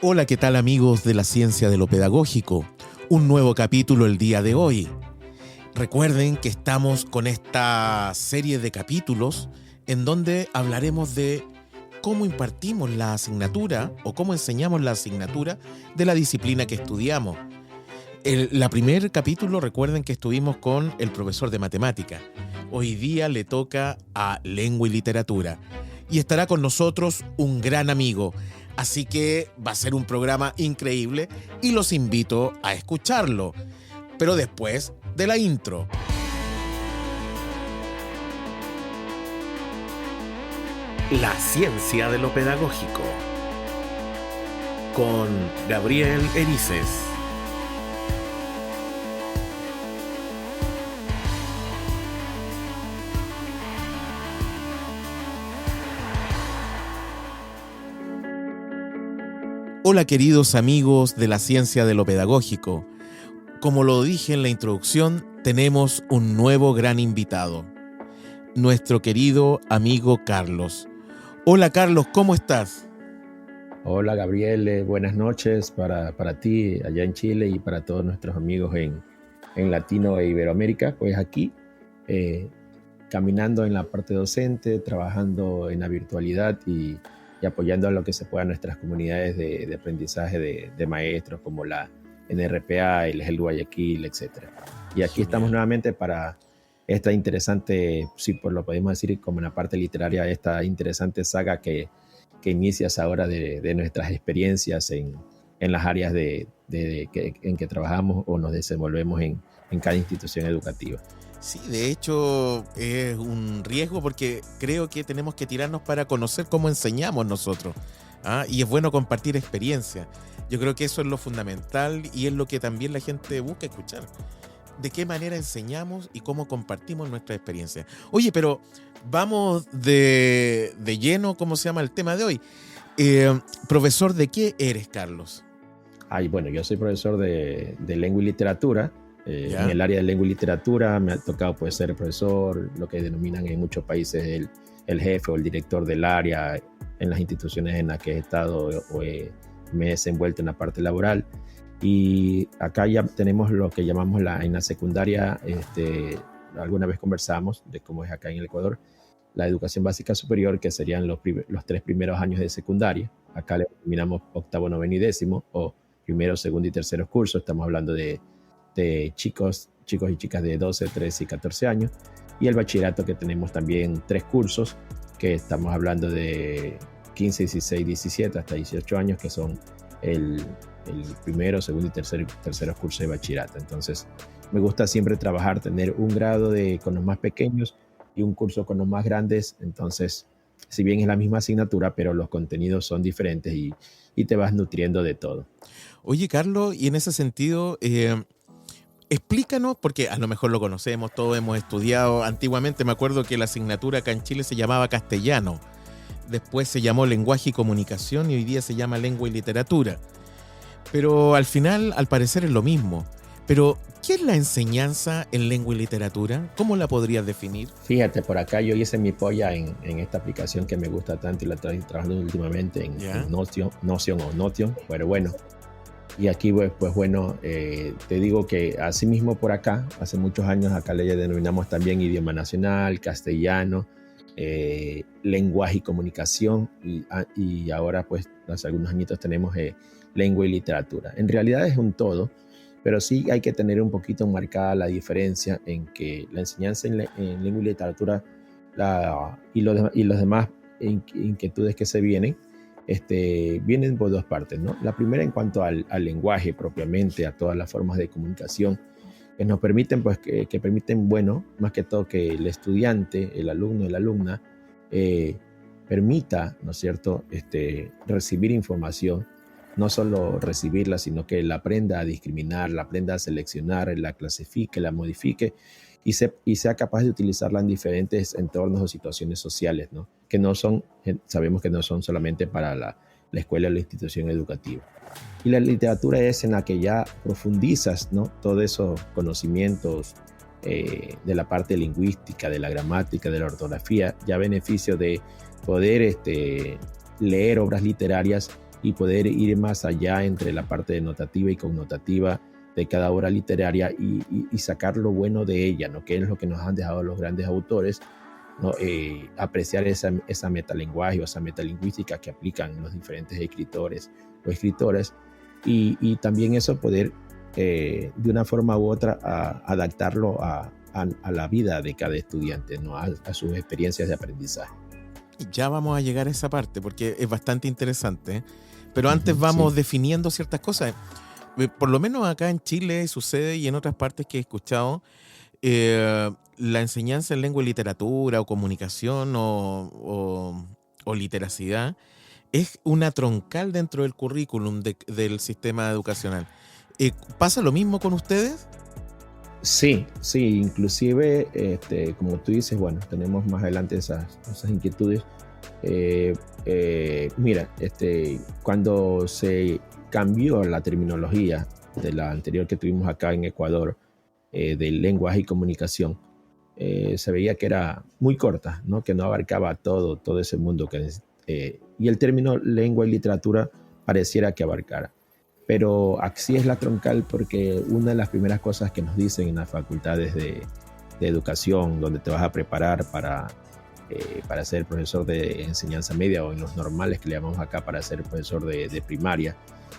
Hola, ¿qué tal amigos de la ciencia de lo pedagógico? Un nuevo capítulo el día de hoy. Recuerden que estamos con esta serie de capítulos en donde hablaremos de cómo impartimos la asignatura o cómo enseñamos la asignatura de la disciplina que estudiamos. La primer capítulo, recuerden que estuvimos con el profesor de matemática. Hoy día le toca a lengua y literatura. Y estará con nosotros un gran amigo. Así que va a ser un programa increíble y los invito a escucharlo. Pero después de la intro. La ciencia de lo pedagógico. Con Gabriel Erices. Hola queridos amigos de la ciencia de lo pedagógico. Como lo dije en la introducción, tenemos un nuevo gran invitado, nuestro querido amigo Carlos. Hola Carlos, ¿cómo estás? Hola Gabriel, buenas noches para ti allá en Chile y para todos nuestros amigos en Latino e Iberoamérica. Pues aquí caminando en la parte docente, trabajando en la virtualidad y apoyando a lo que se pueda a nuestras comunidades de aprendizaje de maestros como la NRPA, el GEL Guayaquil, etc. Y aquí estamos nuevamente para esta interesante, si pues lo podemos decir como en la parte literaria, esta interesante saga que inicias ahora de nuestras experiencias en las áreas en que trabajamos o nos desenvolvemos en cada institución educativa. Sí, de hecho es un riesgo porque creo que tenemos que tirarnos para conocer cómo enseñamos nosotros. Y es bueno compartir experiencia. Yo creo que eso es lo fundamental y es lo que también la gente busca escuchar. De qué manera enseñamos y cómo compartimos nuestra experiencia. Oye, pero vamos de lleno, ¿cómo se llama el tema de hoy? Profesor, ¿de qué eres, Carlos? Bueno, yo soy profesor de lengua y literatura. En el área de lengua y literatura me ha tocado pues, ser profesor, lo que denominan en muchos países el jefe o el director del área en las instituciones en las que he estado o me he desenvuelto en la parte laboral. Y acá ya tenemos lo que llamamos en la secundaria, alguna vez conversamos de cómo es acá en el Ecuador, la educación básica superior, que serían los 3 primeros años de secundaria. Acá le denominamos octavo, noveno y décimo, o primero, segundo y terceros cursos. Estamos hablando de chicos y chicas de 12, 13 y 14 años. Y el bachillerato, que tenemos también 3 cursos, que estamos hablando de 15, 16, 17 hasta 18 años, que son el primero, segundo y terceros cursos de bachillerato. Entonces, me gusta siempre trabajar, tener un grado con los más pequeños y un curso con los más grandes. Entonces, si bien es la misma asignatura, pero los contenidos son diferentes y te vas nutriendo de todo. Oye, Carlos, y en ese sentido, explícanos, porque a lo mejor lo conocemos, todos hemos estudiado. Antiguamente me acuerdo que la asignatura acá en Chile se llamaba castellano. Después se llamó lenguaje y comunicación y hoy día se llama lengua y literatura. Pero al final, al parecer, es lo mismo. Pero, ¿qué es la enseñanza en lengua y literatura? ¿Cómo la podrías definir? Fíjate, por acá yo hice mi polla en esta aplicación que me gusta tanto y la estoy trabajando últimamente en Notion, pero bueno. Y aquí, pues bueno, te digo que así mismo por acá, hace muchos años, acá le denominamos también idioma nacional, castellano, lenguaje y comunicación, y ahora pues hace algunos añitos tenemos lengua y literatura. En realidad es un todo, pero sí hay que tener un poquito marcada la diferencia en que la enseñanza en lengua y literatura y los demás inquietudes que se vienen por 2 partes, ¿no? La primera en cuanto al lenguaje propiamente, a todas las formas de comunicación que nos permiten, pues, que permiten, bueno, más que todo que el estudiante, el alumno, la alumna, permita, ¿no es cierto?, recibir información, no solo recibirla, sino que la aprenda a discriminar, la aprenda a seleccionar, la clasifique, la modifique y sea capaz de utilizarla en diferentes entornos o situaciones sociales, ¿no? Que no son, sabemos que no son solamente para la escuela o la institución educativa. Y la literatura es en la que ya profundizas, ¿no?, todos esos conocimientos de la parte lingüística, de la gramática, de la ortografía, ya a beneficio de poder leer obras literarias y poder ir más allá entre la parte denotativa y connotativa de cada obra literaria y sacar lo bueno de ella, ¿no? Que es lo que nos han dejado los grandes autores, ¿no? Apreciar esa metalenguaje o esa metalingüística que aplican los diferentes escritores o escritoras, y también eso poder de una forma u otra adaptarlo a la vida de cada estudiante, ¿no? A sus experiencias de aprendizaje. Ya vamos a llegar a esa parte porque es bastante interesante, pero antes vamos definiendo ciertas cosas. Por lo menos acá en Chile sucede, y en otras partes que he escuchado, la enseñanza en lengua y literatura o comunicación o literacidad es una troncal dentro del currículum del sistema educacional. ¿Pasa lo mismo con ustedes? Sí, inclusive, como tú dices, bueno, tenemos más adelante esas inquietudes. Mira, cuando se cambió la terminología de la anterior que tuvimos acá en Ecuador, de lenguaje y comunicación, se veía que era muy corta, ¿no? Que no abarcaba todo ese mundo, y el término lengua y literatura pareciera que abarcara. Pero así es la troncal, porque una de las primeras cosas que nos dicen en las facultades de educación, donde te vas a preparar para ser profesor de enseñanza media, o en los normales que le llamamos acá para ser profesor de primaria,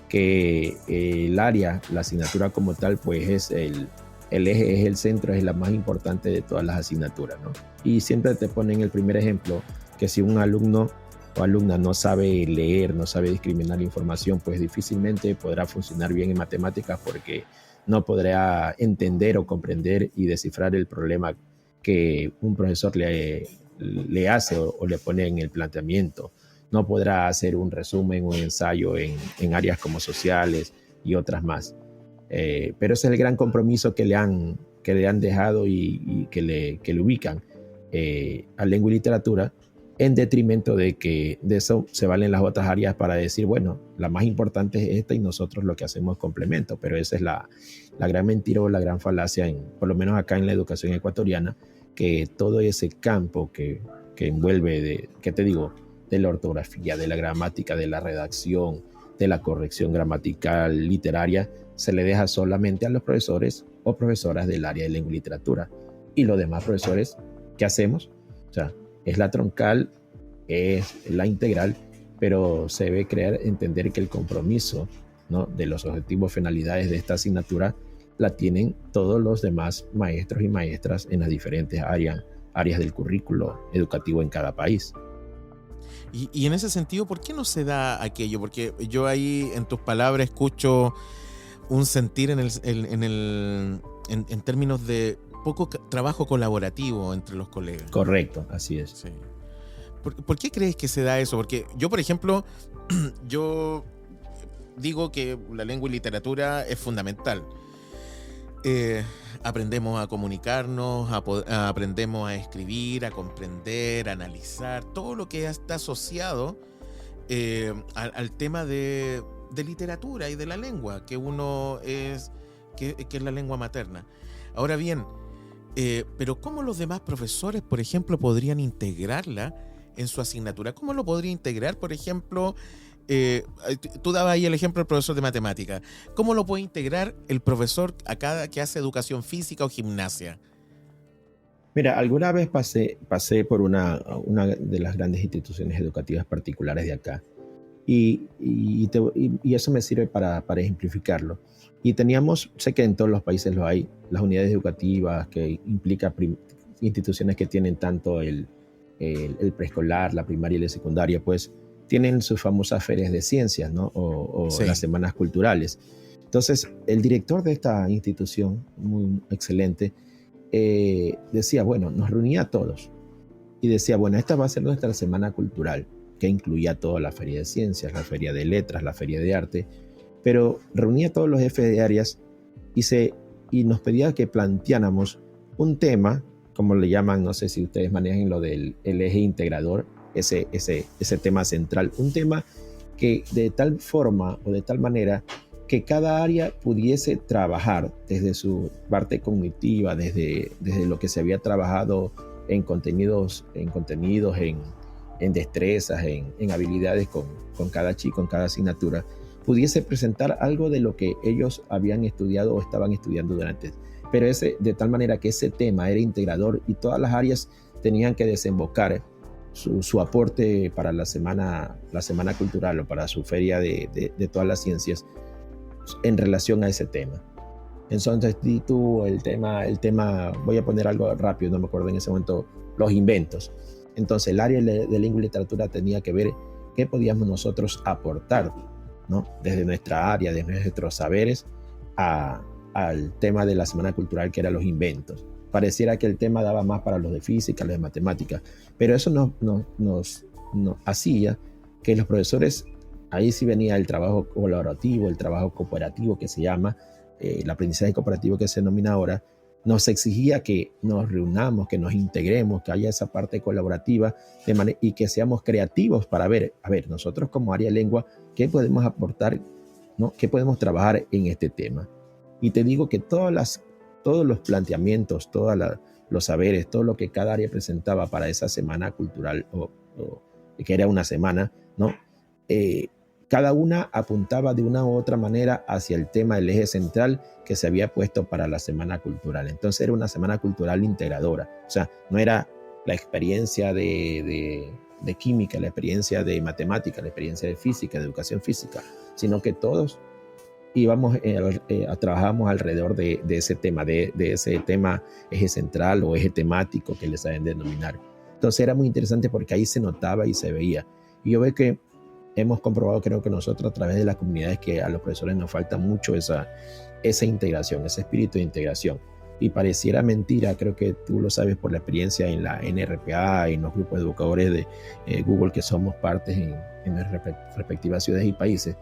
que el área, la asignatura como tal, pues es el eje, es el centro, es la más importante de todas las asignaturas, ¿no? Y siempre te ponen el primer ejemplo, que si un alumno o alumna no sabe leer, no sabe discriminar la información, pues difícilmente podrá funcionar bien en matemáticas, porque no podrá entender o comprender y descifrar el problema que un profesor le hace o le pone en el planteamiento. No podrá hacer un resumen o un ensayo en áreas como sociales y otras más. Pero ese es el gran compromiso que le han dejado y que le ubican a lengua y literatura, en detrimento de que de eso se valen las otras áreas para decir, bueno, la más importante es esta y nosotros lo que hacemos es complemento. Pero esa es la gran mentira o la gran falacia, por lo menos acá en la educación ecuatoriana, que todo ese campo que envuelve, ¿qué te digo?, de la ortografía, de la gramática, de la redacción, de la corrección gramatical, literaria, se le deja solamente a los profesores o profesoras del área de lengua y literatura. Y los demás profesores, ¿qué hacemos? O sea, es la troncal, es la integral, pero se debe entender que el compromiso, ¿no?, de los objetivos, finalidades de esta asignatura la tienen todos los demás maestros y maestras en las diferentes áreas del currículo educativo en cada país. Y en ese sentido, ¿por qué no se da aquello? Porque yo ahí en tus palabras escucho un sentir en términos de poco trabajo colaborativo entre los colegas. Correcto, así es. Sí. ¿Por qué crees que se da eso? Porque yo, por ejemplo, yo digo que la lengua y literatura es fundamental. Aprendemos a comunicarnos, aprendemos a escribir, a comprender, a analizar, todo lo que está asociado al tema de literatura y de la lengua, que es la lengua materna. Ahora bien, pero ¿cómo los demás profesores, por ejemplo, podrían integrarla en su asignatura? ¿Cómo lo podría integrar, por ejemplo? Tú dabas ahí el ejemplo del profesor de matemática. ¿Cómo lo puede integrar el profesor que hace educación física o gimnasia? Mira, alguna vez pasé por una de las grandes instituciones educativas particulares de acá, y eso me sirve para ejemplificarlo. Y teníamos, sé que en todos los países lo hay, las unidades educativas, que implica instituciones que tienen tanto el preescolar, la primaria y la secundaria, pues tienen sus famosas ferias de ciencias, ¿no? O sí, las semanas culturales. Entonces, el director de esta institución, muy excelente, decía, bueno, nos reunía a todos y decía, bueno, esta va a ser nuestra semana cultural, que incluía toda la feria de ciencias, la feria de letras, la feria de arte, pero reunía a todos los jefes de áreas y nos pedía que planteáramos un tema, como le llaman, no sé si ustedes manejan lo del eje integrador, ese tema central, un tema que de tal forma o de tal manera que cada área pudiese trabajar desde su parte cognitiva, desde lo que se había trabajado en contenidos, en en destrezas, en habilidades con cada chico, en cada asignatura, pudiese presentar algo de lo que ellos habían estudiado o estaban estudiando durante. Pero de tal manera que ese tema era integrador y todas las áreas tenían que desembocar su aporte para la semana cultural o para su feria de todas las ciencias en relación a ese tema. Entonces, tú el tema, voy a poner algo rápido, no me acuerdo en ese momento, los inventos. Entonces, el área de lengua y literatura tenía que ver qué podíamos nosotros aportar, ¿no? Desde nuestra área, desde nuestros saberes, al tema de la semana cultural, que eran los inventos. Pareciera que el tema daba más para los de física, los de matemáticas, pero eso nos hacía que los profesores, ahí sí venía el trabajo colaborativo, el trabajo cooperativo que se llama, el aprendizaje cooperativo que se denomina ahora, nos exigía que nos reunamos, que nos integremos, que haya esa parte colaborativa y que seamos creativos para ver, nosotros como área de lengua, ¿qué podemos aportar, ¿no? ¿Qué podemos trabajar en este tema? Y te digo que todos los planteamientos, todos los saberes, todo lo que cada área presentaba para esa semana cultural, o que era una semana, ¿no? Cada una apuntaba de una u otra manera hacia el tema, el eje central que se había puesto para la semana cultural. Entonces era una semana cultural integradora. O sea, no era la experiencia de química, la experiencia de matemática, la experiencia de física, de educación física, sino que todos trabajamos alrededor de ese tema, de ese tema eje central o eje temático que les saben denominar. Entonces era muy interesante porque ahí se notaba y se veía. Y yo veo que hemos comprobado, creo que nosotros a través de las comunidades, que a los profesores nos falta mucho esa integración, ese espíritu de integración. Y pareciera mentira, creo que tú lo sabes por la experiencia en la NRPA, en los grupos de educadores de Google que somos partes en nuestras respectivas ciudades y países,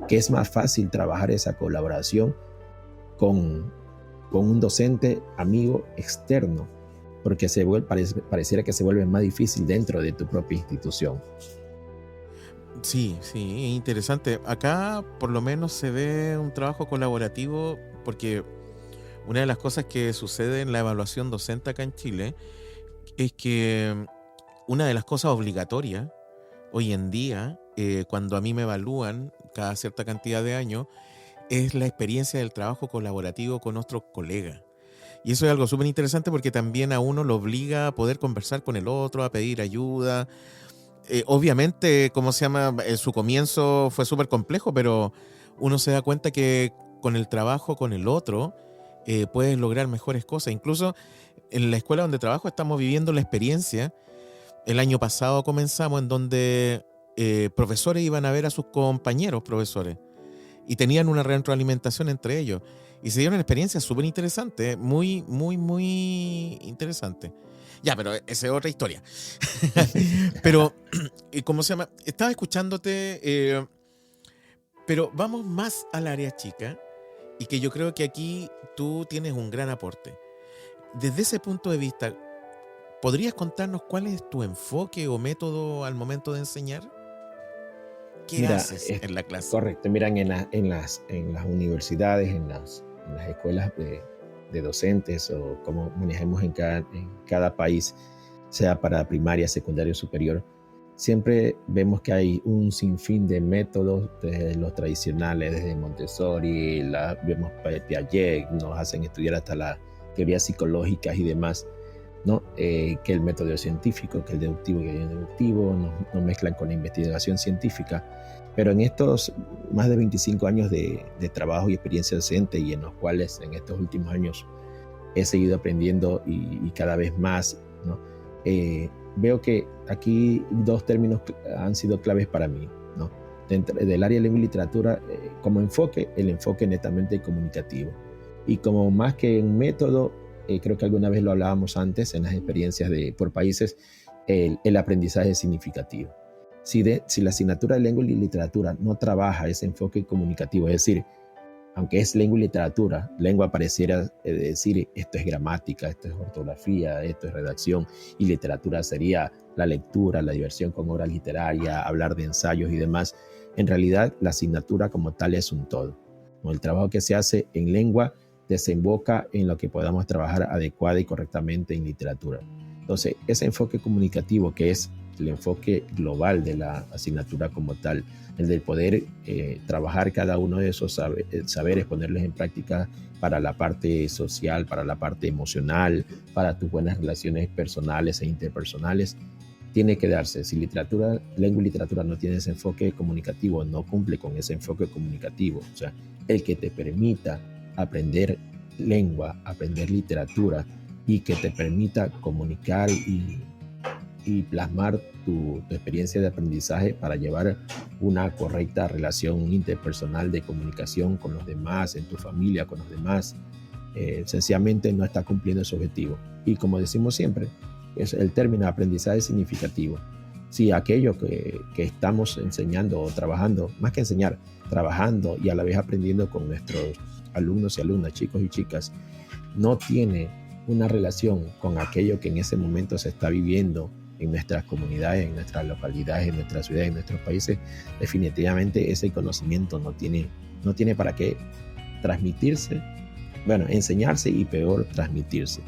que es más fácil trabajar esa colaboración con un docente amigo externo, porque pareciera que se vuelve más difícil dentro de tu propia institución. Sí, interesante. Acá por lo menos se ve un trabajo colaborativo, porque una de las cosas que sucede en la evaluación docente acá en Chile es que una de las cosas obligatorias hoy en día, cuando a mí me evalúan cada cierta cantidad de años, es la experiencia del trabajo colaborativo con otros colegas. Y eso es algo súper interesante porque también a uno lo obliga a poder conversar con el otro, a pedir ayuda. Obviamente, su comienzo fue súper complejo, pero uno se da cuenta que con el trabajo con el otro puedes lograr mejores cosas. Incluso en la escuela donde trabajo estamos viviendo la experiencia. El año pasado comenzamos en donde profesores iban a ver a sus compañeros profesores y tenían una retroalimentación entre ellos. Y se dio una experiencia súper interesante, muy, muy, muy interesante. Ya, pero esa es otra historia. Pero, estaba escuchándote, pero vamos más al área chica, y que yo creo que aquí tú tienes un gran aporte. Desde ese punto de vista, ¿podrías contarnos cuál es tu enfoque o método al momento de enseñar? ¿Qué haces en la clase? Correcto. Mira, en las universidades, en las escuelas de docentes, o como manejemos en cada país, sea para primaria, secundaria o superior, siempre vemos que hay un sinfín de métodos, desde los tradicionales, desde Montessori, vemos Piaget, nos hacen estudiar hasta las teorías psicológicas y demás, ¿no? Que el método científico, que el deductivo, que el deductivo, nos mezclan con la investigación científica. Pero en estos más de 25 años de trabajo y experiencia docente, y en los cuales en estos últimos años he seguido aprendiendo y cada vez más, ¿no? Veo que aquí dos términos han sido claves para mí, ¿no? Dentro del área de lengua y literatura, como enfoque, el enfoque netamente comunicativo. Y como más que un método, creo que alguna vez lo hablábamos antes en las experiencias por países, el aprendizaje significativo. Si la asignatura de lengua y literatura no trabaja ese enfoque comunicativo, es decir, aunque es lengua y literatura, lengua pareciera decir esto es gramática, esto es ortografía, esto es redacción, y literatura sería la lectura, la diversión con obra literaria, hablar de ensayos y demás. En realidad, la asignatura como tal es un todo, ¿no? El trabajo que se hace en lengua desemboca en lo que podamos trabajar adecuada y correctamente en literatura. Entonces, ese enfoque comunicativo, que es el enfoque global de la asignatura como tal, el de poder trabajar cada uno de esos saberes, ponerlos en práctica para la parte social, para la parte emocional, para tus buenas relaciones personales e interpersonales, tiene que darse. Si lengua y literatura no tiene ese enfoque comunicativo, no cumple con ese enfoque comunicativo, o sea, el que te permita aprender lengua, aprender literatura y que te permita comunicar y plasmar tu experiencia de aprendizaje para llevar una correcta relación interpersonal de comunicación con los demás, en tu familia, con los demás, sencillamente no está cumpliendo ese objetivo. Y como decimos siempre, es el término aprendizaje significativo. Si aquello que estamos enseñando o trabajando, más que enseñar, trabajando y a la vez aprendiendo con nuestros alumnos y alumnas, chicos y chicas, no tiene una relación con aquello que en ese momento se está viviendo en nuestras comunidades, en nuestras localidades, en nuestras ciudades, en nuestros países, definitivamente ese conocimiento no tiene para qué transmitirse, bueno, enseñarse y peor transmitirse,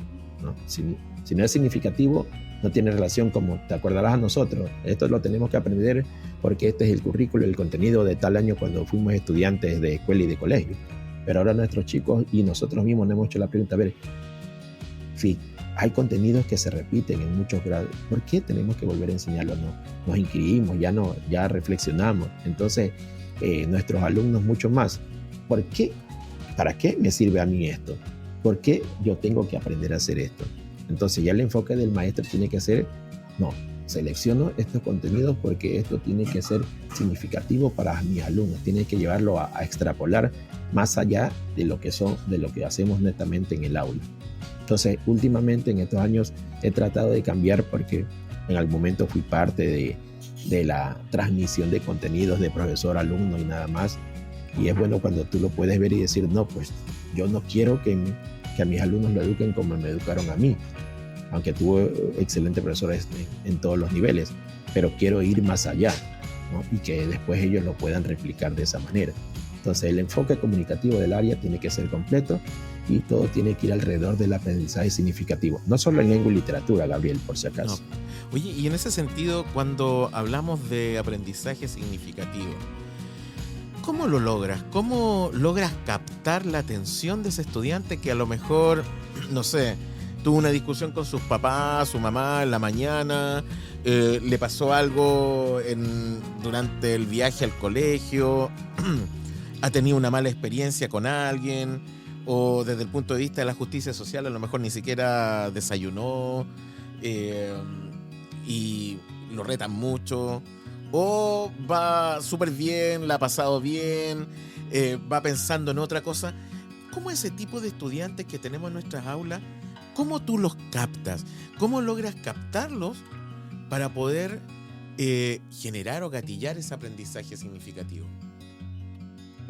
¿no? Si no es significativo, no tiene relación, como te acordarás a nosotros. Esto lo tenemos que aprender porque este es el currículo, el contenido de tal año cuando fuimos estudiantes de escuela y de colegio. Pero ahora nuestros chicos y nosotros mismos nos hemos hecho la pregunta, a ver, sí, hay contenidos que se repiten en muchos grados. ¿Por qué tenemos que volver a enseñarlo? No, nos inscribimos, ya reflexionamos. Entonces, nuestros alumnos mucho más. ¿Por qué? ¿Para qué me sirve a mí esto? ¿Por qué yo tengo que aprender a hacer esto? Entonces ya el enfoque del maestro tiene que ser, no, selecciono estos contenidos porque esto tiene que ser significativo para mis alumnos, tiene que llevarlo a extrapolar más allá de lo que hacemos netamente en el aula. Entonces, últimamente en estos años he tratado de cambiar porque en algún momento fui parte de la transmisión de contenidos de profesor, alumno y nada más. Y es bueno cuando tú lo puedes ver y decir, no, pues yo no quiero que a mis alumnos lo eduquen como me educaron a mí, aunque tuve excelentes profesores en todos los niveles, pero quiero ir más allá, ¿no? Y que después ellos lo puedan replicar de esa manera. Entonces el enfoque comunicativo del área tiene que ser completo y todo tiene que ir alrededor del aprendizaje significativo, no solo en lengua y literatura, Gabriel, por si acaso. No. Oye, y en ese sentido, cuando hablamos de aprendizaje significativo, ¿cómo lo logras? ¿Cómo logras captar la atención de ese estudiante que a lo mejor, no sé, tuvo una discusión con sus papás, su mamá en la mañana, le pasó algo durante el viaje al colegio, ha tenido una mala experiencia con alguien, o desde el punto de vista de la justicia social a lo mejor ni siquiera desayunó y lo retan mucho? O va súper bien, la ha pasado bien, va pensando en otra cosa. ¿Cómo ese tipo de estudiantes que tenemos en nuestras aulas, cómo tú los captas? ¿Cómo logras captarlos para poder generar o gatillar ese aprendizaje significativo?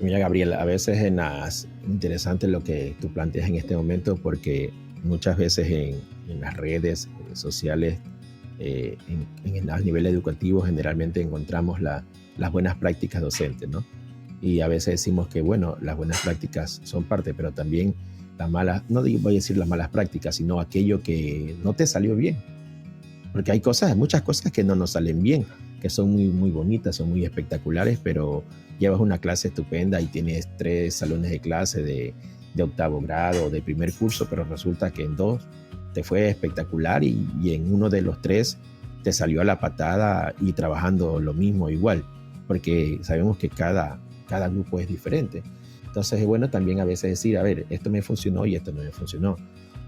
Mira, Gabriel, a veces es interesante lo que tú planteas en este momento porque muchas veces en las redes sociales, a nivel educativo generalmente encontramos las buenas prácticas docentes, ¿no? Y a veces decimos que, bueno, las buenas prácticas son parte, pero también las malas, no voy a decir las malas prácticas, sino aquello que no te salió bien. Porque hay muchas cosas que no nos salen bien, que son muy, muy bonitas, son muy espectaculares, pero llevas una clase estupenda y tienes 3 salones de clase de octavo grado, de primer curso, pero resulta que en 2 te fue espectacular y en uno de los 3 te salió a la patada y trabajando lo mismo igual, porque sabemos que cada grupo es diferente. Entonces es bueno también a veces decir, a ver, esto me funcionó y esto no me funcionó.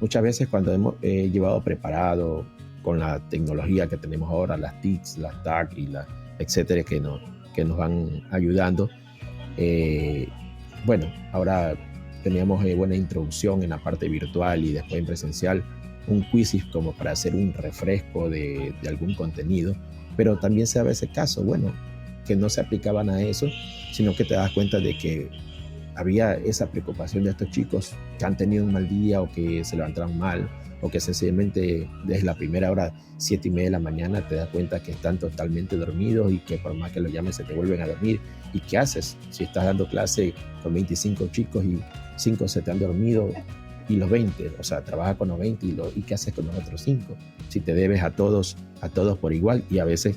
Muchas veces cuando hemos llevado preparado con la tecnología que tenemos ahora, las TICs, las TAC y etcétera, que nos van ayudando, bueno, ahora teníamos buena introducción en la parte virtual y después en presencial, un quiz como para hacer un refresco de algún contenido, pero también se daba ese caso, bueno, que no se aplicaban a eso, sino que te das cuenta de que había esa preocupación de estos chicos que han tenido un mal día o que se levantaron mal o que sencillamente desde la primera hora, 7:30 de la mañana, te das cuenta que están totalmente dormidos y que por más que los llames se te vuelven a dormir. ¿Y qué haces? Si estás dando clase con 25 chicos y 5 se te han dormido, y los 20, o sea, trabaja con los 20 y ¿qué haces con los otros 5? Si te debes a todos por igual, y a veces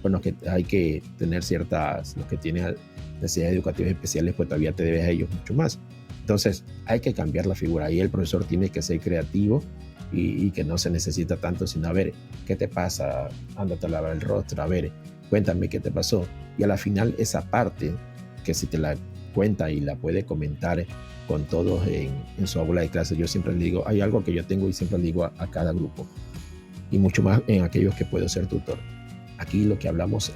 con los que hay que tener los que tienen necesidades educativas especiales, pues todavía te debes a ellos mucho más. Entonces hay que cambiar la figura, ahí el profesor tiene que ser creativo y que no se necesita tanto, sino a ver, ¿qué te pasa? Ándate a lavar el rostro, a ver, cuéntame qué te pasó. Y a la final esa parte, que si te la cuenta y la puede comentar con todos en su aula de clase, yo siempre le digo, hay algo que yo tengo y siempre le digo a cada grupo, y mucho más en aquellos que puedo ser tutor. Aquí lo que hablamos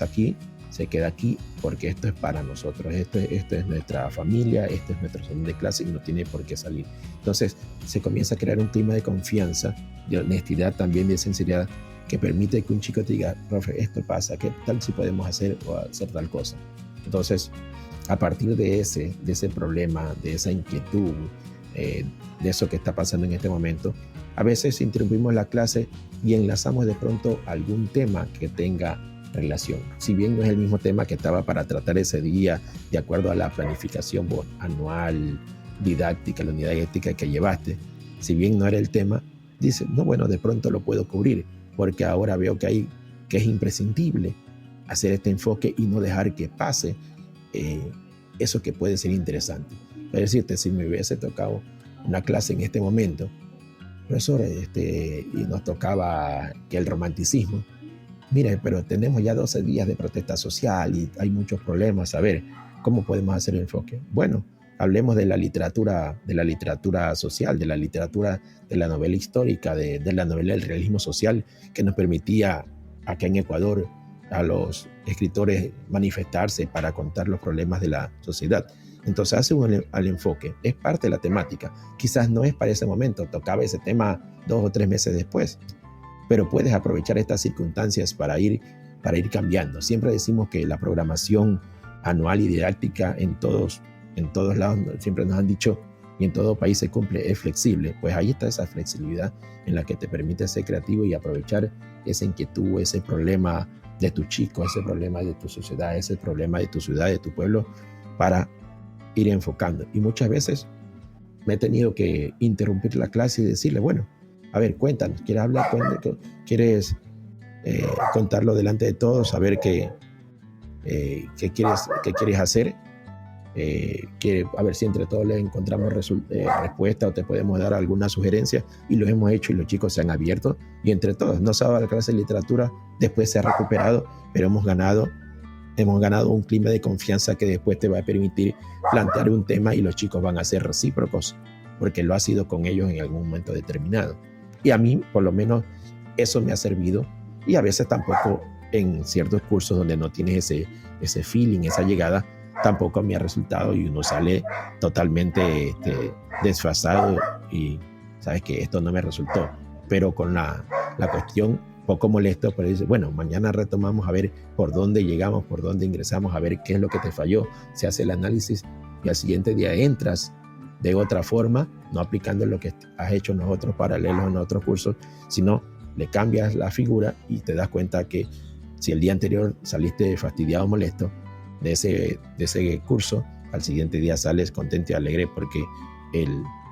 aquí se queda aquí, porque esto es para nosotros, esto es nuestra familia, este es nuestro salón de clase y no tiene por qué salir. Entonces se comienza a crear un clima de confianza, de honestidad, también de sinceridad, que permite que un chico te diga, profe, esto pasa, ¿qué tal si podemos hacer o hacer tal cosa? Entonces, a partir de ese problema, de esa inquietud, de eso que está pasando en este momento, a veces interrumpimos la clase y enlazamos de pronto algún tema que tenga relación. Si bien no es el mismo tema que estaba para tratar ese día, de acuerdo a la planificación anual, didáctica, la unidad didáctica que llevaste, si bien no era el tema, dice, no, bueno, de pronto lo puedo cubrir, porque ahora veo que es imprescindible hacer este enfoque y no dejar que pase eso que puede ser interesante. Es decirte, si me hubiese tocado una clase en este momento, profesor, y nos tocaba que el romanticismo, mire, pero tenemos ya 12 días de protesta social y hay muchos problemas, a ver, ¿cómo podemos hacer el enfoque? Bueno, hablemos de la literatura social, de la literatura de la novela histórica, de la novela del realismo social, que nos permitía acá en Ecuador a los escritores manifestarse para contar los problemas de la sociedad. Entonces hace al enfoque, es parte de la temática. Quizás no es para ese momento, tocaba ese tema 2 o 3 meses después, pero puedes aprovechar estas circunstancias para ir cambiando. Siempre decimos que la programación anual y didáctica en todos lados, siempre nos han dicho, y en todo país se cumple, es flexible. Pues ahí está esa flexibilidad en la que te permite ser creativo y aprovechar esa inquietud, ese problema de tu chico, ese problema de tu sociedad, ese problema de tu ciudad, de tu pueblo, para ir enfocando. Y muchas veces me he tenido que interrumpir la clase y decirle, bueno, a ver, cuéntanos, ¿quieres hablar? ¿Quieres contarlo delante de todos? Saber qué quieres hacer. A ver si entre todos les encontramos respuesta o te podemos dar alguna sugerencia, y lo hemos hecho y los chicos se han abierto y entre todos, no se ha dado la clase de literatura, después se ha recuperado, pero hemos ganado un clima de confianza que después te va a permitir plantear un tema y los chicos van a ser recíprocos porque lo ha sido con ellos en algún momento determinado. Y a mí, por lo menos, eso me ha servido, y a veces tampoco en ciertos cursos donde no tienes ese feeling, esa llegada, tampoco me ha resultado y uno sale totalmente desfasado y sabes que esto no me resultó. Pero con la cuestión poco molesto, pero dice, bueno, mañana retomamos a ver por dónde llegamos, por dónde ingresamos, a ver qué es lo que te falló. Se hace el análisis y al siguiente día entras de otra forma, no aplicando lo que has hecho nosotros paralelos en otros cursos, sino le cambias la figura y te das cuenta que si el día anterior saliste fastidiado o molesto de ese curso, al siguiente día sales contento y alegre porque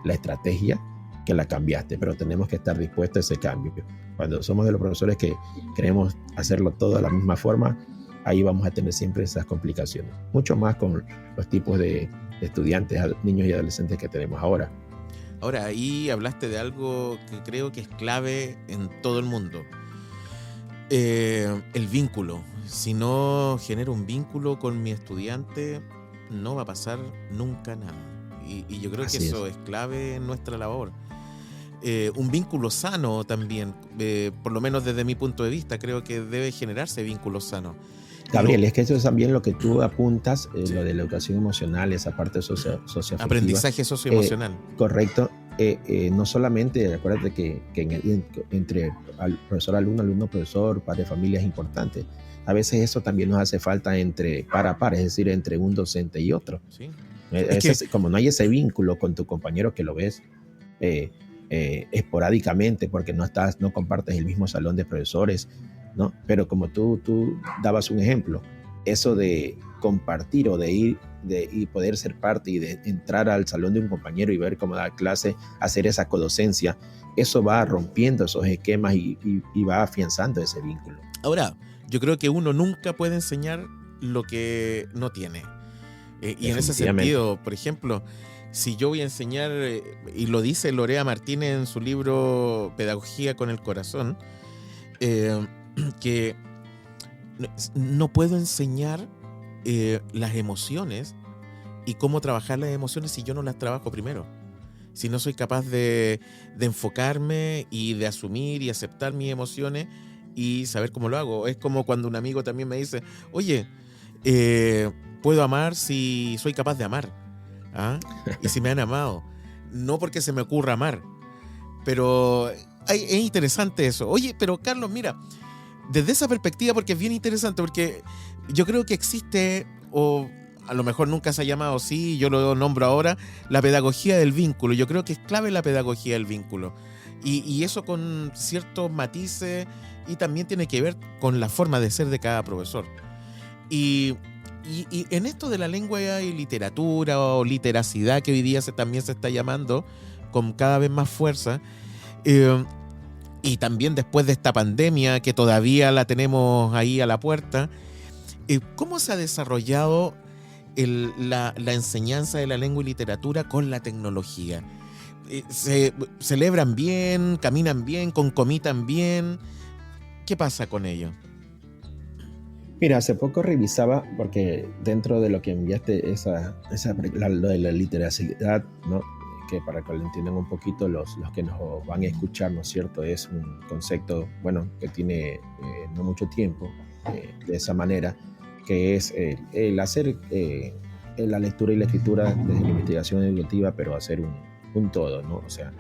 la estrategia que la cambiaste, pero tenemos que estar dispuestos a ese cambio. Cuando somos de los profesores que queremos hacerlo todo de la misma forma, ahí vamos a tener siempre esas complicaciones, mucho más con los tipos de estudiantes, niños y adolescentes que tenemos ahora. Ahora, ahí hablaste de algo que creo que es clave en todo el mundo. El vínculo. Si no genero un vínculo con mi estudiante, no va a pasar nunca nada. Y yo creo que eso es clave en nuestra labor. Un vínculo sano también, por lo menos desde mi punto de vista, creo que debe generarse vínculos sanos. Gabriel, es que eso es también lo que tú apuntas, sí. Lo de la educación emocional, esa parte socioafectiva. Aprendizaje socioemocional. Correcto. No solamente, acuérdate que entre profesor-alumno, alumno-profesor, padre-familia es importante. A veces eso también nos hace falta par a par, es decir, entre un docente y otro. Sí. Como no hay ese vínculo con tu compañero que lo ves esporádicamente porque no compartes el mismo salón de profesores, ¿no? Pero como tú dabas un ejemplo, eso de compartir o de ir y poder ser parte y de entrar al salón de un compañero y ver cómo da clase, hacer esa codocencia, eso va rompiendo esos esquemas y va afianzando ese vínculo. Ahora, yo creo que uno nunca puede enseñar lo que no tiene. Y en ese sentido, por ejemplo, si yo voy a enseñar, y lo dice Lorea Martínez en su libro Pedagogía con el Corazón, que no puedo enseñar las emociones y cómo trabajar las emociones si yo no las trabajo primero. Si no soy capaz de enfocarme y de asumir y aceptar mis emociones y saber cómo lo hago. Es como cuando un amigo también me dice, oye, puedo amar si soy capaz de amar. ¿Ah? Y si me han amado. No porque se me ocurra amar. Pero es interesante eso. Oye, pero Carlos, mira, desde esa perspectiva, porque es bien interesante, porque yo creo que existe, o a lo mejor nunca se ha llamado así, yo lo nombro ahora, la pedagogía del vínculo. Yo creo que es clave la pedagogía del vínculo. Y eso con ciertos matices, y también tiene que ver con la forma de ser de cada profesor. Y en esto de la lengua y literatura, o literacidad, que hoy día también se está llamando con cada vez más fuerza, y también después de esta pandemia que todavía la tenemos ahí a la puerta, ¿cómo se ha desarrollado la enseñanza de la lengua y literatura con la tecnología? ¿Se celebran bien, caminan bien, concomitan bien? ¿Qué pasa con ello? Mira, hace poco revisaba, porque dentro de lo que enviaste, lo de la literacidad, ¿no? Que para que lo entiendan un poquito los que nos van a escuchar, ¿no es cierto? Es un concepto, bueno, que tiene no mucho tiempo, de esa manera, que es el hacer la lectura y la escritura desde la investigación educativa, pero hacer un todo, ¿no? O sea,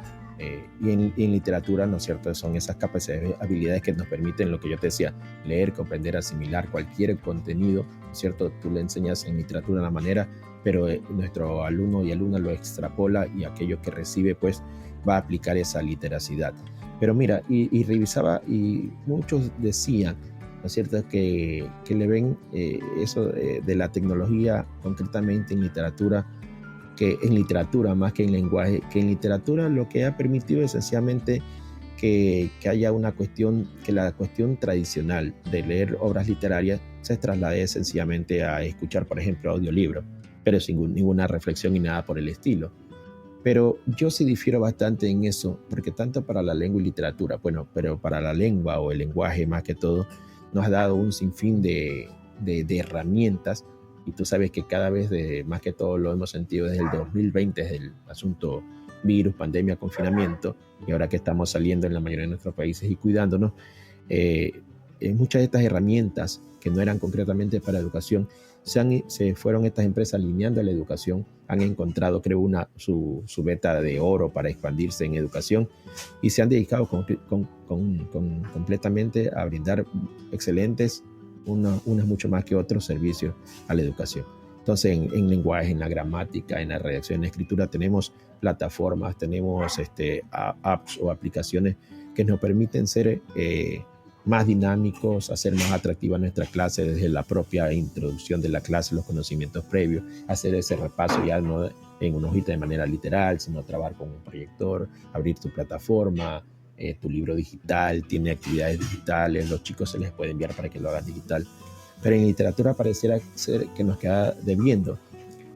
y en literatura, ¿no es cierto?, son esas capacidades, habilidades que nos permiten, lo que yo te decía, leer, comprender, asimilar cualquier contenido, ¿no es cierto? Tú le enseñas en literatura de una manera, pero nuestro alumno y alumna lo extrapola, y aquello que recibe, pues, va a aplicar esa literacidad. Pero mira, y revisaba, y muchos decían, ¿no es cierto?, que le ven eso de la tecnología, concretamente en literatura, que en literatura más que en lenguaje, que en literatura lo que ha permitido es esencialmente que haya una cuestión, que la cuestión tradicional de leer obras literarias se traslade sencillamente a escuchar, por ejemplo, audiolibros, pero sin ninguna reflexión y nada por el estilo. Pero yo sí difiero bastante en eso, porque tanto para la lengua y literatura, bueno, pero para la lengua o el lenguaje más que todo, nos ha dado un sinfín de herramientas. Y tú sabes que cada vez, más que todo lo hemos sentido desde el 2020, desde el asunto virus, pandemia, confinamiento, y ahora que estamos saliendo en la mayoría de nuestros países y cuidándonos, muchas de estas herramientas que no eran concretamente para educación, se fueron estas empresas alineando a la educación, han encontrado, creo, su veta de oro para expandirse en educación, y se han dedicado completamente a brindar excelentes, unas mucho más que otros servicios a la educación. Entonces, en lenguaje, en la gramática, en la redacción, en la escritura, tenemos plataformas, tenemos apps o aplicaciones que nos permiten ser más dinámicos, hacer más atractiva nuestra clase desde la propia introducción de la clase, los conocimientos previos, hacer ese repaso ya no en una hojita de manera literal, sino trabajar con un proyector, abrir tu plataforma, tu libro digital, tiene actividades digitales, los chicos se les puede enviar para que lo hagan digital. Pero en literatura pareciera ser que nos queda debiendo.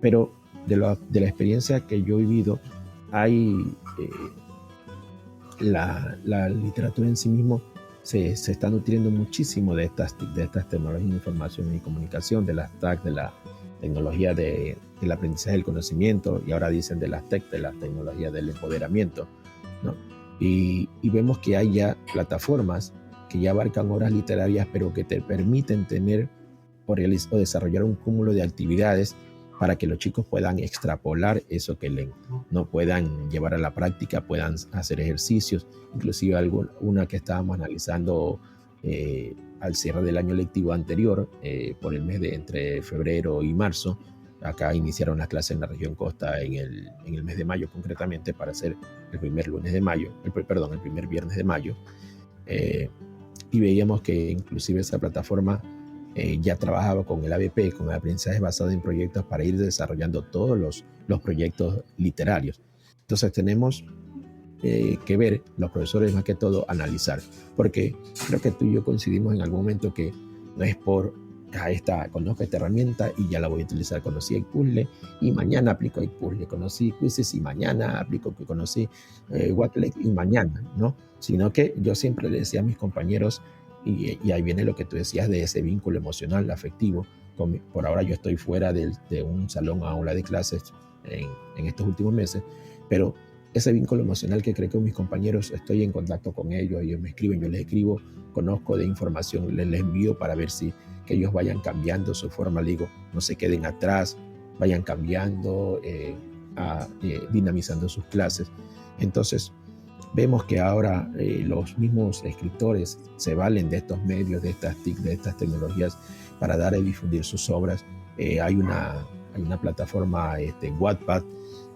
Pero de la experiencia que yo he vivido, hay la literatura en sí mismo se está nutriendo muchísimo de estas tecnologías de información y comunicación, de las TAC, de la tecnología del aprendizaje del conocimiento, y ahora dicen de las TEC, de la tecnología del empoderamiento, ¿no? Y vemos que hay ya plataformas que ya abarcan obras literarias, pero que te permiten tener o desarrollar un cúmulo de actividades para que los chicos puedan extrapolar eso que leen, no puedan llevar a la práctica, puedan hacer ejercicios, inclusive una que estábamos analizando al cierre del año lectivo anterior, por el mes de entre febrero y marzo. Acá iniciaron las clases en la región costa en el mes de mayo, concretamente para hacer el primer viernes de mayo, y veíamos que inclusive esa plataforma ya trabajaba con el ABP, con el aprendizaje basado en proyectos, para ir desarrollando todos los proyectos literarios. Entonces tenemos que ver, los profesores más que todo, analizar, porque creo que tú y yo coincidimos en algún momento que no es por conozco esta herramienta y ya la voy a utilizar. Conocí el puzzle y mañana aplico el puzzle, conocí quizzes y mañana aplico que conocí Wattlet y mañana, ¿no? Sino que yo siempre le decía a mis compañeros, y ahí viene lo que tú decías de ese vínculo emocional, afectivo. Por ahora yo estoy fuera de un salón a aula de clases en estos últimos meses, pero ese vínculo emocional que creo que mis compañeros, estoy en contacto con ellos me escriben, yo les escribo, conozco de información, les envío para ver si que ellos vayan cambiando su forma, digo, no se queden atrás, vayan cambiando, dinamizando sus clases. Entonces, vemos que ahora los mismos escritores se valen de estos medios, de estas TIC, de estas tecnologías para dar y difundir sus obras. Hay una plataforma, Wattpad,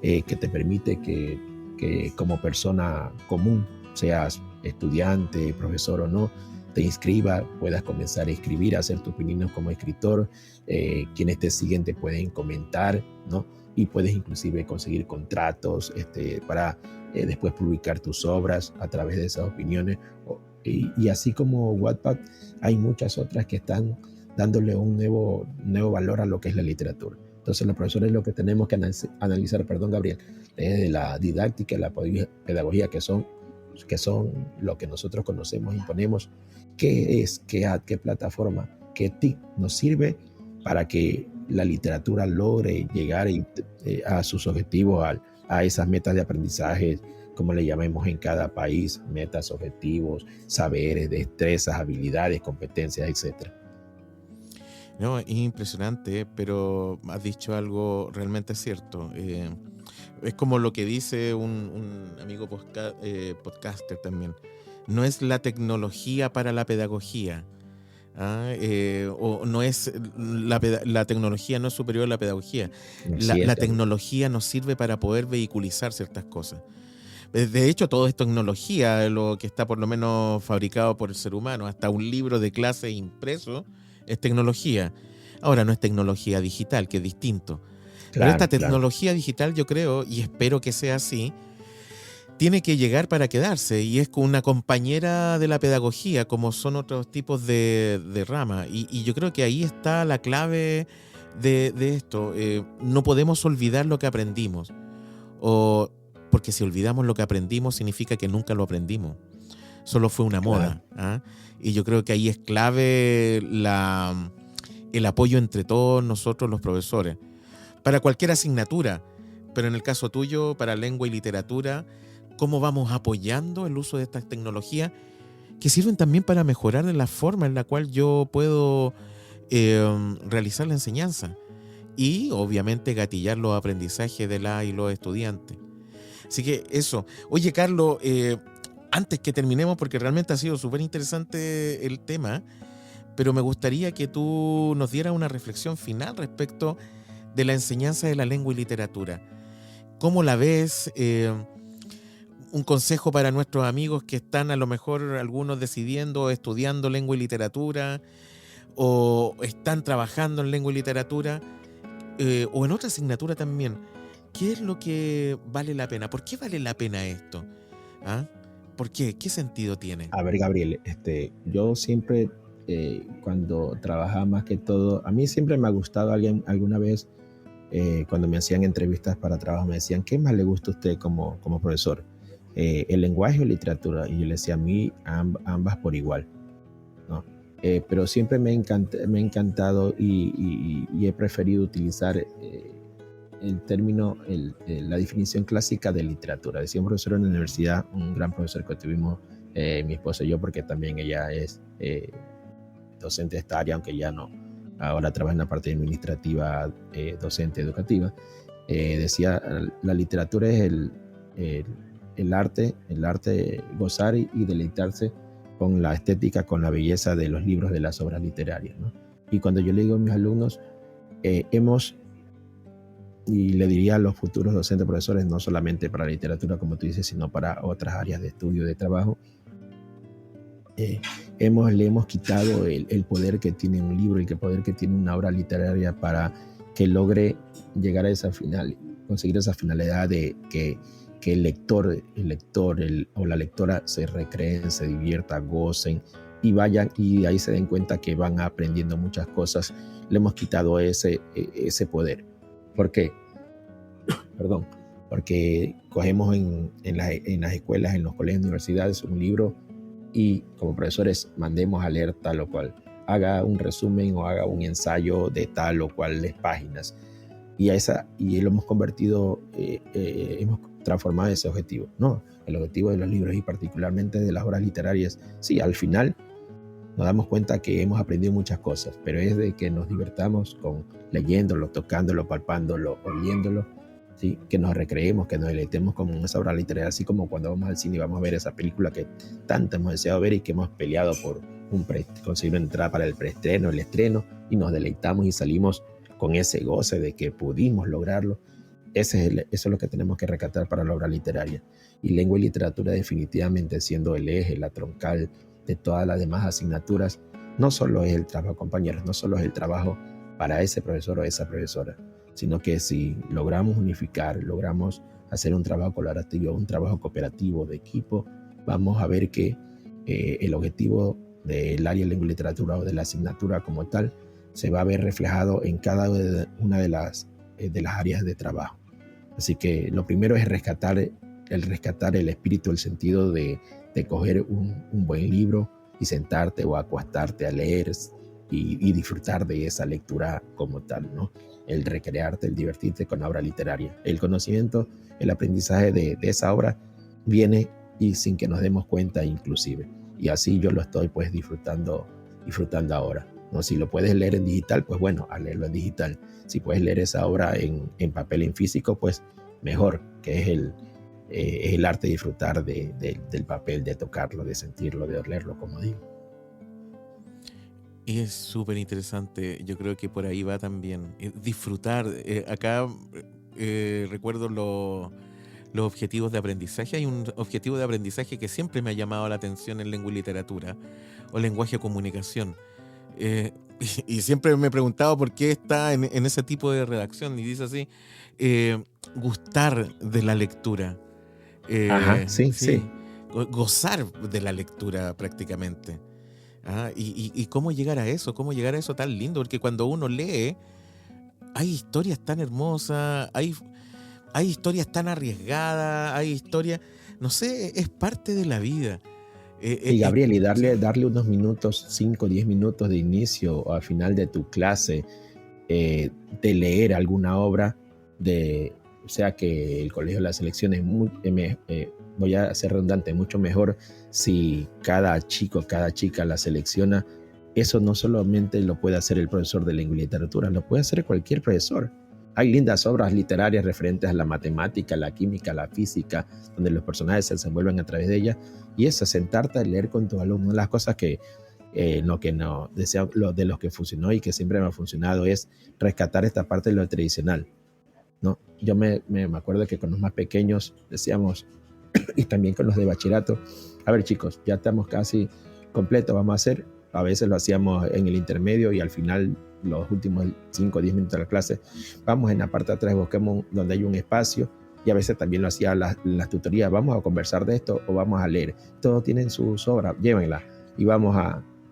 que te permite que como persona común, seas estudiante, profesor o no, te inscriba, puedas comenzar a escribir, a hacer tus opiniones como escritor. Quienes te siguen te pueden comentar, ¿no? Y puedes inclusive conseguir contratos para después publicar tus obras a través de esas opiniones. Y así como Wattpad, hay muchas otras que están dándole un nuevo valor a lo que es la literatura. Entonces los profesores lo que tenemos que analizar, Gabriel, desde la didáctica y la pedagogía, que son lo que nosotros conocemos, imponemos, qué es, qué plataforma, qué TIC nos sirve para que la literatura logre llegar a sus objetivos, a esas metas de aprendizaje, como le llamemos en cada país, metas, objetivos, saberes, destrezas, habilidades, competencias, etc. No, es impresionante, pero has dicho algo realmente cierto. Es como lo que dice un amigo podcaster también. No es la tecnología para la pedagogía. O no es la tecnología no es superior a la pedagogía. La tecnología nos sirve para poder vehiculizar ciertas cosas. De hecho, todo es tecnología, lo que está por lo menos fabricado por el ser humano. Hasta un libro de clase impreso es tecnología. Ahora no es tecnología digital, que es distinto. Pero esta tecnología digital, yo creo, y espero que sea así, tiene que llegar para quedarse, y es con una compañera de la pedagogía, como son otros tipos de rama. Y yo creo que ahí está la clave de esto. No podemos olvidar lo que aprendimos, porque si olvidamos lo que aprendimos significa que nunca lo aprendimos. Solo fue una moda. Y yo creo que ahí es clave el apoyo entre todos nosotros los profesores, para cualquier asignatura, pero en el caso tuyo, para lengua y literatura, cómo vamos apoyando el uso de estas tecnologías que sirven también para mejorar la forma en la cual yo puedo realizar la enseñanza y obviamente gatillar los aprendizajes de la y los estudiantes. Así que eso. Oye, Carlos, antes que terminemos, porque realmente ha sido súper interesante el tema, pero me gustaría que tú nos dieras una reflexión final respecto de la enseñanza de la lengua y literatura. ¿Cómo la ves? Un consejo para nuestros amigos que están a lo mejor algunos decidiendo o estudiando lengua y literatura, o están trabajando en lengua y literatura, o en otra asignatura también. ¿Qué es lo que vale la pena? ¿Por qué vale la pena esto? ¿Por qué? ¿Qué sentido tiene? A ver, Gabriel, yo siempre, cuando trabajaba más que todo, a mí siempre me ha gustado alguna vez, cuando me hacían entrevistas para trabajo, me decían, ¿qué más le gusta a usted como profesor? ¿El lenguaje o literatura? Y yo le decía, a mí ambas por igual, ¿no? Pero siempre me ha encantado y he preferido utilizar el término, la definición clásica de literatura. Decía un profesor en la universidad, un gran profesor que tuvimos, mi esposa y yo, porque también ella es docente de esta área, aunque ya no, ahora trabaja en la parte administrativa, docente educativa. Decía, la literatura es el arte gozar y deleitarse con la estética, con la belleza de los libros, de las obras literarias, ¿no? Y cuando yo le digo a mis alumnos, y le diría a los futuros docentes, profesores, no solamente para la literatura, como tú dices, sino para otras áreas de estudio, de trabajo, le hemos quitado el poder que tiene un libro, el poder que tiene una obra literaria para que logre llegar a esa final, conseguir esa finalidad de que el lector o la lectora se recreen, se divierta, gocen y vayan y ahí se den cuenta que van aprendiendo muchas cosas. Le hemos quitado ese poder. ¿Por qué? Perdón. Porque cogemos en las escuelas, en los colegios, universidades, un libro y como profesores mandemos a leer tal o cual. Haga un resumen o haga un ensayo de tal o cual páginas. Y lo hemos convertido, hemos transformado ese objetivo. No, el objetivo de los libros y particularmente de las obras literarias, sí, al final nos damos cuenta que hemos aprendido muchas cosas, pero es de que nos divertamos con leyéndolo, tocándolo, palpándolo, oliéndolo, ¿sí? Que nos recreemos, que nos deleitemos con esa obra literaria, así como cuando vamos al cine y vamos a ver esa película que tanto hemos deseado ver y que hemos peleado por conseguir una entrada para el preestreno, el estreno, y nos deleitamos y salimos con ese goce de que pudimos lograrlo. Eso es lo que tenemos que rescatar para la obra literaria. Y lengua y literatura definitivamente siendo el eje, la troncal de todas las demás asignaturas, no solo es el trabajo, compañeros, no solo es el trabajo para ese profesor o esa profesora, sino que si logramos unificar, logramos hacer un trabajo colaborativo, un trabajo cooperativo de equipo, vamos a ver que el objetivo del área de lengua y literatura o de la asignatura como tal se va a ver reflejado en cada una de las áreas de trabajo. Así que lo primero es rescatar el espíritu, el sentido de coger un buen libro y sentarte o acostarte a leer y disfrutar de esa lectura como tal, ¿no? El recrearte, el divertirte con la obra literaria. El conocimiento, el aprendizaje de esa obra viene y sin que nos demos cuenta inclusive. Y así yo lo estoy pues disfrutando ahora, ¿no? Si lo puedes leer en digital, pues bueno, a leerlo en digital. Si puedes leer esa obra en papel, en físico, pues mejor, que es el arte de disfrutar del papel, de tocarlo, de sentirlo, de olerlo, como digo. Y es súper interesante, yo creo que por ahí va también. Disfrutar, acá recuerdo los objetivos de aprendizaje. Hay un objetivo de aprendizaje que siempre me ha llamado la atención en lengua y literatura, o lenguaje o comunicación. Y siempre me he preguntado por qué está en ese tipo de redacción, y dice así, gustar de la lectura. Ajá, sí. Gozar de la lectura prácticamente. Y cómo llegar a eso tan lindo, porque cuando uno lee hay historias tan hermosas, hay historias tan arriesgadas, hay historias, no sé, es parte de la vida. Y Gabriel, y darle unos minutos, 5 o 10 minutos de inicio o al final de tu clase, de leer alguna obra, o sea que el Colegio de la Selección es voy a ser redundante, mucho mejor si cada chico, cada chica la selecciona. Eso no solamente lo puede hacer el profesor de lengua y literatura, lo puede hacer cualquier profesor. Hay lindas obras literarias referentes a la matemática, la química, la física, donde los personajes se desenvuelven a través de ellas. Y eso, sentarte a leer con tus alumnos. Una de las cosas que de los que funcionó y que siempre me ha funcionado es rescatar esta parte de lo tradicional, ¿no? Yo me acuerdo que con los más pequeños decíamos, y también con los de bachillerato, a ver chicos, ya estamos casi completos, vamos a hacer. A veces lo hacíamos en el intermedio y al final, los últimos 5 o 10 minutos de la clase, vamos en la parte de atrás, busquemos donde hay un espacio, y a veces también lo hacía las tutorías, vamos a conversar de esto o vamos a leer. Todos tienen sus obras, llévenlas y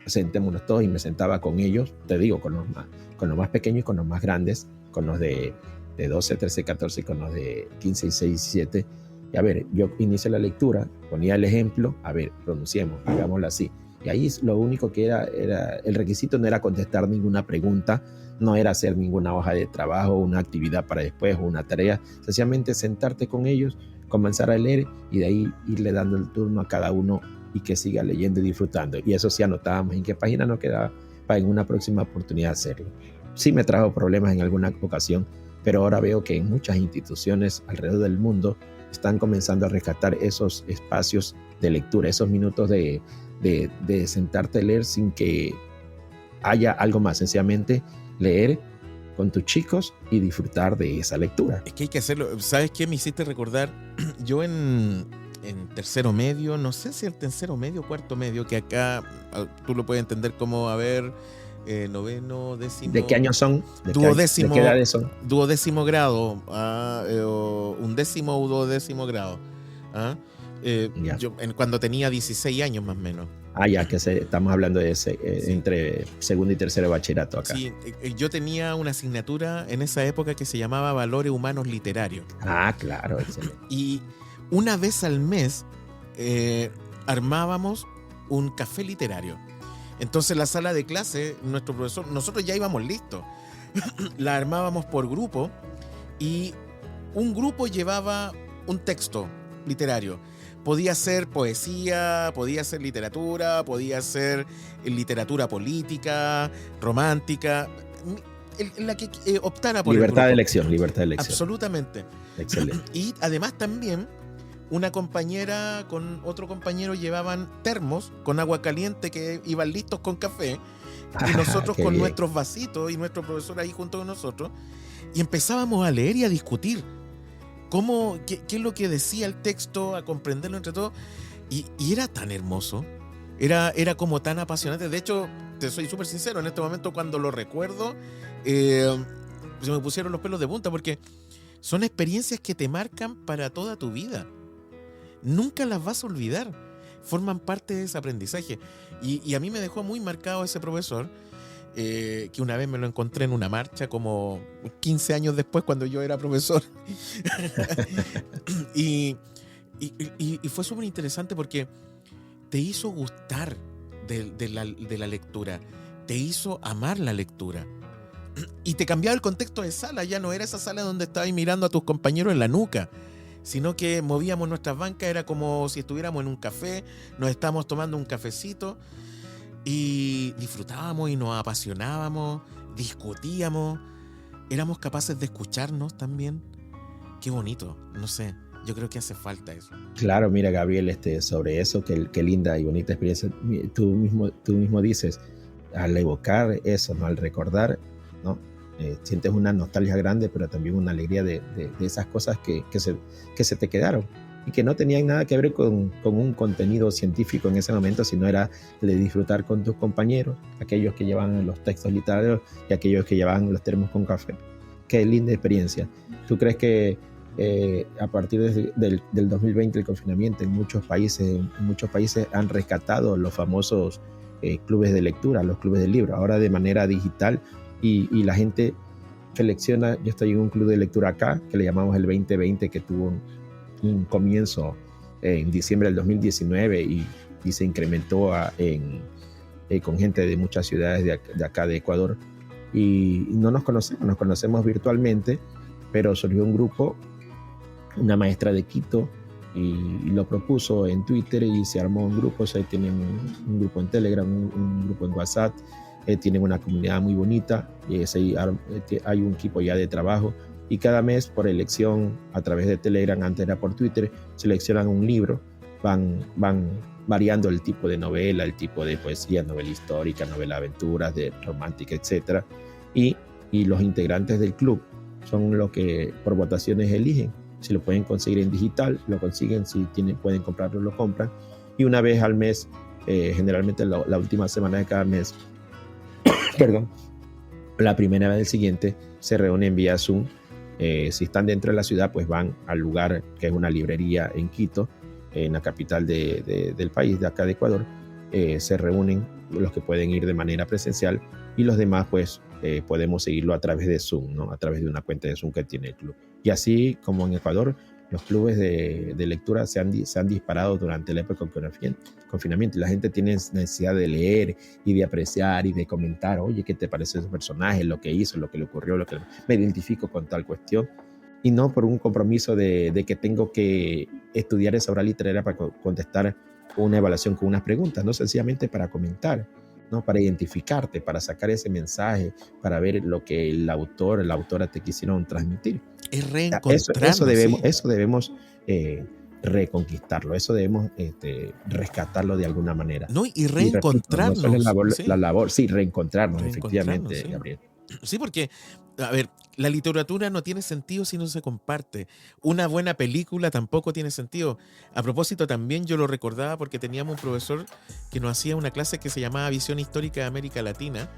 sentémonos todos, y me sentaba con ellos, te digo, con los más pequeños y con los más grandes, con los de 12, 13, 14 y con los de 15, 16, 17. Y a ver, yo inicié la lectura, ponía el ejemplo, a ver, pronunciemos, hagámoslo así. Y ahí lo único que era el requisito no era contestar ninguna pregunta, no era hacer ninguna hoja de trabajo, una actividad para después o una tarea, sencillamente sentarte con ellos, comenzar a leer y de ahí irle dando el turno a cada uno y que siga leyendo y disfrutando. Y eso sí anotábamos en qué página nos quedaba para en una próxima oportunidad hacerlo. Sí me trajo problemas en alguna ocasión, pero ahora veo que en muchas instituciones alrededor del mundo están comenzando a rescatar esos espacios de lectura, esos minutos de sentarte a leer sin que haya algo más, sencillamente leer con tus chicos y disfrutar de esa lectura. Es que hay que hacerlo. ¿Sabes qué? Me hiciste recordar, yo en en tercero medio, no sé si el tercero medio o cuarto medio, que acá tú lo puedes entender como, noveno, décimo... ¿De qué años son? ¿De duodécimo, qué edades son? Duodécimo grado, undécimo o duodécimo grado. Cuando tenía 16 años más o menos. Ya que estamos hablando de entre segundo y tercero bachillerato acá. Sí, yo tenía una asignatura en esa época que se llamaba Valores Humanos Literarios. Claro, excelente. Y una vez al mes armábamos un café literario. Entonces la sala de clase, nuestro profesor, nosotros ya íbamos listos. La armábamos por grupo y un grupo llevaba un texto literario. Podía ser poesía, podía ser literatura, podía ser literatura política, romántica, la que optara por libertad el de elección, libertad de elección. Absolutamente. Excelente. Y además también una compañera con otro compañero llevaban termos con agua caliente que iban listos con café, y nosotros con bien. Nuestros vasitos y nuestro profesor ahí junto con nosotros, y empezábamos a leer y a discutir qué es lo que decía el texto, a comprenderlo entre todos, y era tan hermoso, era como tan apasionante. De hecho, te soy súper sincero, en este momento cuando lo recuerdo se me pusieron los pelos de punta, porque son experiencias que te marcan para toda tu vida. Nunca las vas a olvidar, forman parte de ese aprendizaje, y a mí me dejó muy marcado ese profesor, que una vez me lo encontré en una marcha como 15 años después, cuando yo era profesor. y fue súper interesante porque te hizo gustar de la lectura, te hizo amar la lectura, y te cambiaba el contexto de sala. Ya no era esa sala donde estabas mirando a tus compañeros en la nuca, sino que movíamos nuestras bancas, era como si estuviéramos en un café, nos estábamos tomando un cafecito y disfrutábamos y nos apasionábamos, discutíamos, éramos capaces de escucharnos también. Qué bonito, no sé, yo creo que hace falta eso. Claro, mira, Gabriel, sobre eso, qué linda y bonita experiencia. Tú mismo dices, al evocar eso, ¿no? Al recordar, ¿no? Sientes una nostalgia grande, pero también una alegría de esas cosas que se te quedaron y que no tenían nada que ver con un contenido científico en ese momento, sino era de disfrutar con tus compañeros, aquellos que llevaban los textos literarios y aquellos que llevaban los termos con café. Qué linda experiencia. ¿Tú crees que a partir del 2020, el confinamiento en muchos países han rescatado los famosos clubes de lectura, los clubes de libros, ahora de manera digital, y la gente selecciona? Yo estoy en un club de lectura acá que le llamamos el 2020, que tuvo un comienzo en diciembre del 2019 y se incrementó con gente de muchas ciudades de acá de Ecuador, y no nos conocemos virtualmente, pero surgió un grupo, una maestra de Quito, y lo propuso en Twitter y se armó un grupo. O sea, tienen un grupo en Telegram, un grupo en WhatsApp, tienen una comunidad muy bonita, hay un equipo ya de trabajo, y cada mes por elección a través de Telegram, antes era por Twitter, seleccionan un libro, van variando el tipo de novela, el tipo de poesía, novela histórica, novela de aventuras, de romántica, etc. Y los integrantes del club son los que por votaciones eligen. Si lo pueden conseguir en digital, lo consiguen. Si pueden comprarlo, lo compran. Y una vez al mes, generalmente la última semana de cada mes, perdón, la primera vez del siguiente, se reúnen vía Zoom. Si están dentro de la ciudad, pues van al lugar que es una librería en Quito, en la capital del país, de acá de Ecuador. Se reúnen los que pueden ir de manera presencial, y los demás pues podemos seguirlo a través de Zoom, ¿no? A través de una cuenta de Zoom que tiene el club. Y así como en Ecuador, los clubes de lectura se han disparado durante la época de confinamiento, y la gente tiene necesidad de leer y de apreciar y de comentar. Oye, ¿qué te parece ese personaje? Lo que hizo, lo que le ocurrió, me identifico con tal cuestión. Y no por un compromiso de que tengo que estudiar esa obra literaria para contestar una evaluación con unas preguntas, no, sencillamente para comentar, ¿no? Para identificarte, para sacar ese mensaje, para ver lo que el autor, la autora te quisieron transmitir. Es reencontrarnos. Eso debemos reconquistarlo, eso debemos rescatarlo de alguna manera. No, y reencontrarnos. La labor, sí, reencontrarnos, efectivamente, sí. Gabriel. Sí, porque A ver, la literatura no tiene sentido si no se comparte. Una buena película tampoco tiene sentido. A propósito, también yo lo recordaba porque teníamos un profesor que nos hacía una clase que se llamaba Visión Histórica de América Latina,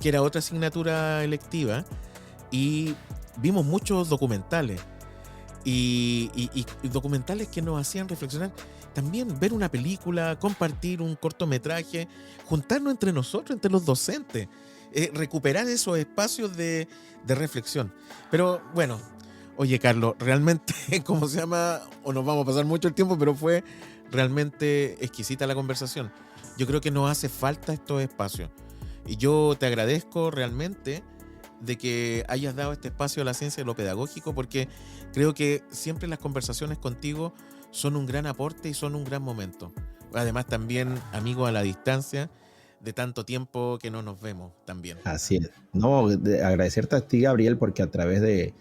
que era otra asignatura electiva, y vimos muchos documentales. Y documentales que nos hacían reflexionar. También ver una película, compartir un cortometraje, juntarnos entre nosotros, entre los docentes, recuperar esos espacios de reflexión. Pero bueno, oye Carlos, realmente, ¿cómo se llama? O nos vamos a pasar mucho el tiempo, pero fue realmente exquisita la conversación. Yo creo que nos hace falta estos espacios. Y yo te agradezco realmente de que hayas dado este espacio a la ciencia de lo pedagógico, porque creo que siempre las conversaciones contigo son un gran aporte y son un gran momento. Además también amigos a la distancia, de tanto tiempo que no nos vemos también. Así es. No, agradecerte a ti, Gabriel, porque a través de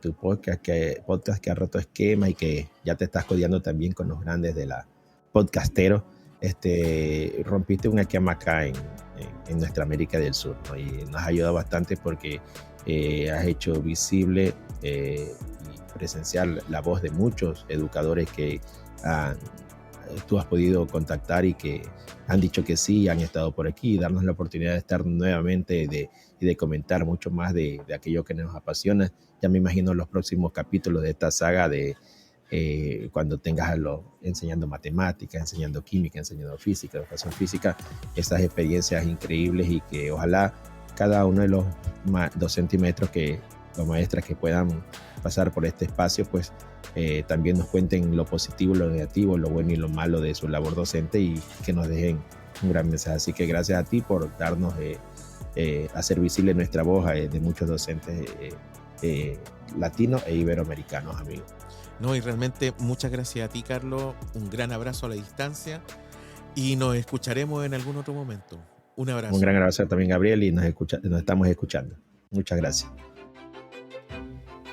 tu podcast que ha roto esquema y que ya te estás codeando también con los grandes de la podcastero, rompiste un esquema acá en nuestra América del Sur, ¿no? Y nos ha ayudado bastante porque has hecho visible y presencial la voz de muchos educadores que tú has podido contactar y que han dicho que sí, han estado por aquí, y darnos la oportunidad de estar nuevamente y de comentar mucho más de aquello que nos apasiona. Ya me imagino los próximos capítulos de esta saga de cuando tengas enseñando matemáticas, enseñando química, enseñando física, educación física, esas experiencias increíbles, y que ojalá cada uno de los docentes y maestros los maestras que puedan pasar por este espacio, pues también nos cuenten lo positivo, lo negativo, lo bueno y lo malo de su labor docente, y que nos dejen un gran mensaje. Así que gracias a ti por darnos hacer visible nuestra voz de muchos docentes latinos e iberoamericanos, amigos. No, y realmente muchas gracias a ti, Carlos. Un gran abrazo a la distancia y nos escucharemos en algún otro momento. Un abrazo. Un gran abrazo también, Gabriel, y nos estamos escuchando. Muchas gracias.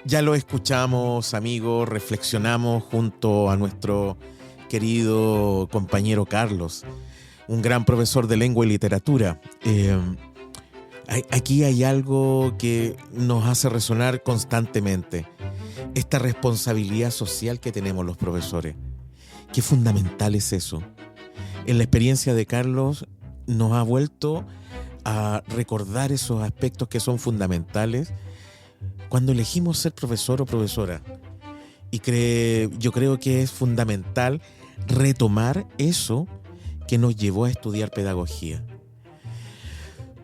Ya lo escuchamos, amigos, reflexionamos junto a nuestro querido compañero Carlos, un gran profesor de lengua y literatura. Aquí hay algo que nos hace resonar constantemente. Esta responsabilidad social que tenemos los profesores. Qué fundamental es eso. En la experiencia de Carlos nos ha vuelto a recordar esos aspectos que son fundamentales cuando elegimos ser profesor o profesora. Y yo creo que es fundamental retomar eso que nos llevó a estudiar pedagogía.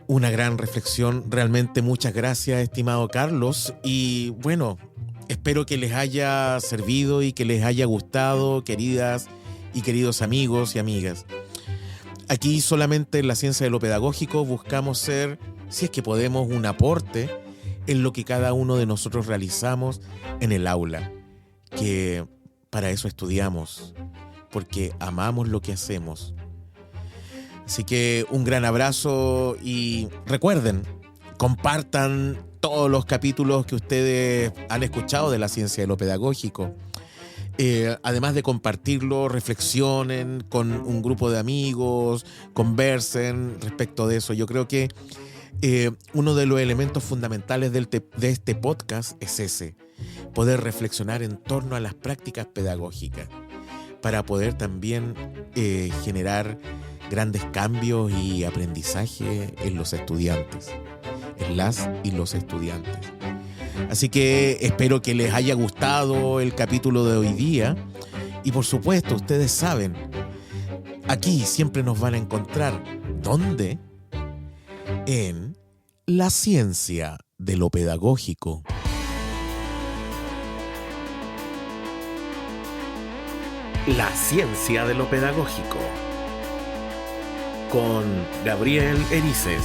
Una gran reflexión, realmente muchas gracias, estimado Carlos, y bueno, espero que les haya servido y que les haya gustado, queridas y queridos amigos y amigas. Aquí solamente en la ciencia de lo pedagógico buscamos ser, si es que podemos, un aporte en lo que cada uno de nosotros realizamos en el aula, que para eso estudiamos, porque amamos lo que hacemos. Así que un gran abrazo y recuerden, compartan todos los capítulos que ustedes han escuchado de la ciencia de lo pedagógico. Además de compartirlo, reflexionen con un grupo de amigos, conversen respecto de eso. Yo creo que uno de los elementos fundamentales de este podcast es ese, poder reflexionar en torno a las prácticas pedagógicas para poder también generar grandes cambios y aprendizaje en los estudiantes, en las y los estudiantes. Así que espero que les haya gustado el capítulo de hoy día y por supuesto, ustedes saben, aquí siempre nos van a encontrar. ¿Dónde? En la ciencia de lo pedagógico. La ciencia de lo pedagógico con Gabriel Erices.